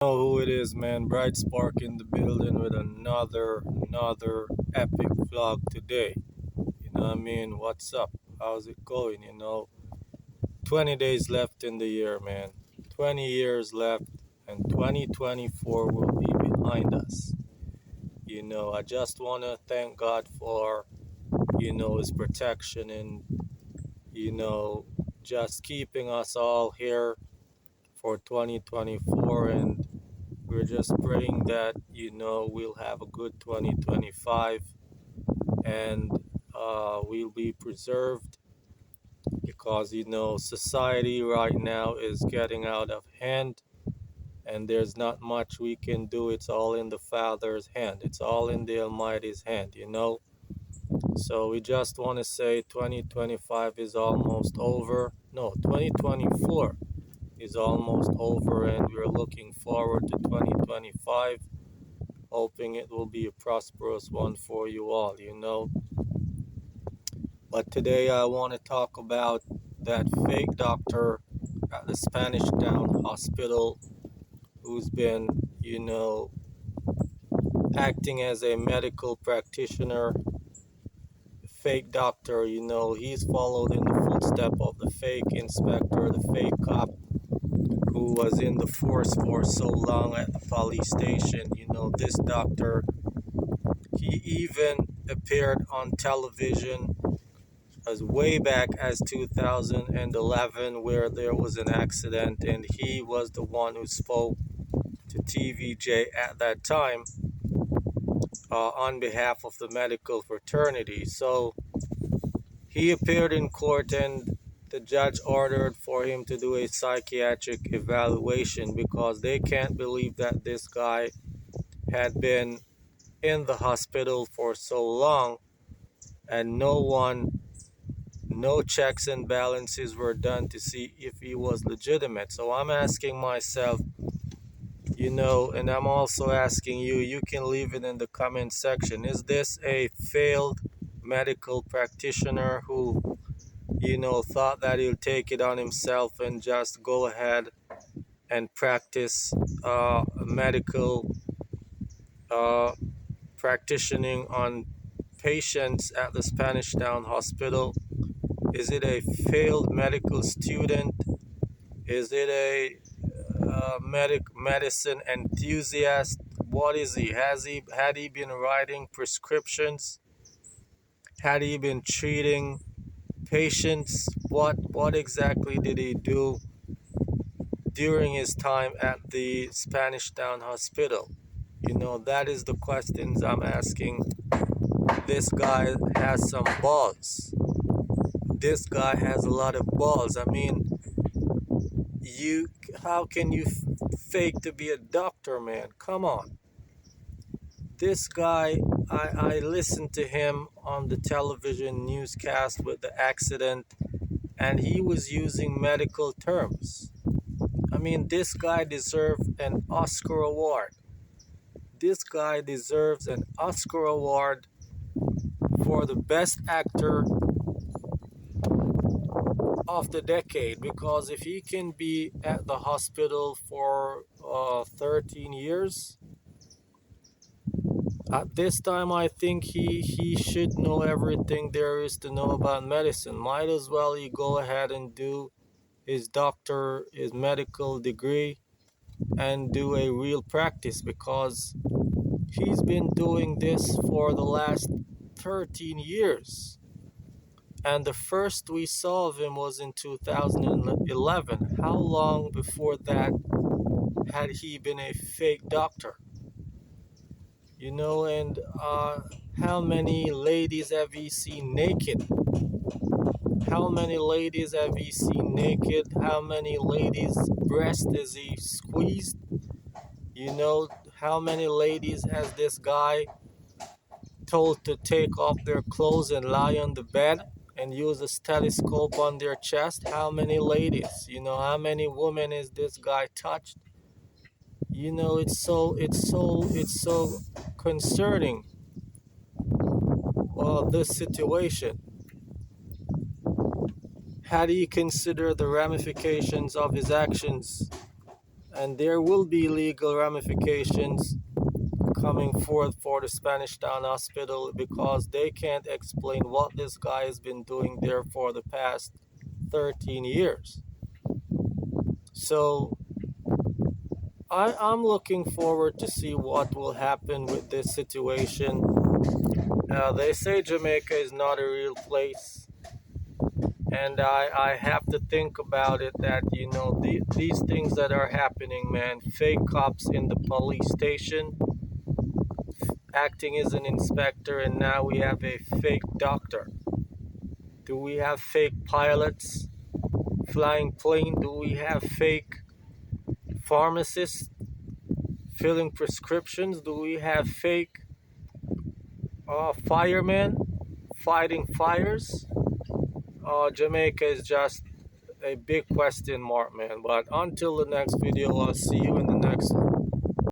Know who it is, man. Bright Spark in the building with another epic vlog today. You know what I mean? What's up? How's it going? 20 days left in the year, man. 20 years left, and 2024 will be behind us. I just want to thank God for, His protection and, you know, just keeping us all here for 2024. And we're just praying that, we'll have a good 2025 and we'll be preserved because, society right now is getting out of hand and there's not much we can do. It's all in the Father's hand, it's all in the Almighty's hand. So we just want to say 2025 is almost over. No, 2024 is almost over, and we're looking forward to 2025, hoping it will be a prosperous one for you all. But today I want to talk about that fake doctor at the Spanish Town Hospital who's been, acting as a medical practitioner. Fake doctor, he's followed in the footstep of the fake inspector, the fake cop who was in the force for so long at the police station. This doctor, he even appeared on television as way back as 2011 where there was an accident, and he was the one who spoke to TVJ at that time on behalf of the medical fraternity. So he appeared in court, and the judge ordered for him to do a psychiatric evaluation because they can't believe that this guy had been in the hospital for so long and no checks and balances were done to see if he was legitimate. So I'm asking myself, and I'm also asking you, you can leave it in the comment section. Is this a failed medical practitioner who, thought that he'll take it on himself and just go ahead and practice medical uh, practicing on patients at the Spanish Town Hospital? Is it a failed medical student? Is it a medicine enthusiast? What is he? Had he been writing prescriptions? Had he been treating patients? What exactly did he do during his time at the Spanish Town Hospital? That is the questions I'm asking. This guy has some balls. This guy has a lot of balls. I mean, you how can you fake to be a doctor, man? Come on. This guy, I listened to him on the television newscast with the accident, and he was using medical terms. I mean, this guy deserves an Oscar award. This guy deserves an Oscar award for the best actor of the decade, because if he can be at the hospital for 13 years, at this time I think he should know everything there is to know about medicine. Might as well he go ahead and do his medical degree and do a real practice, because he's been doing this for the last 13 years. And the first we saw of him was in 2011. How long before that had he been a fake doctor? And how many ladies have you seen naked? How many ladies have you seen naked? How many ladies' breast is he squeezed? How many ladies has this guy told to take off their clothes and lie on the bed and use a stethoscope on their chest? How many ladies? How many women is this guy touched? It's so concerning. This situation. Had he considered the ramifications of his actions and there will be legal ramifications coming forth for the Spanish Town Hospital because they can't explain what this guy has been doing there for the past 13 years. So I'm looking forward to see what will happen with this situation. They say Jamaica is not a real place, and I have to think about it that, these things that are happening, man, fake cops in the police station acting as an inspector, and now we have a fake doctor. Do we have fake pilots flying plane? Do we have fake pharmacists filling prescriptions? Do we have fake firemen fighting fires? Jamaica is just a big question mark, man. But until the next video, I'll see you in the next one.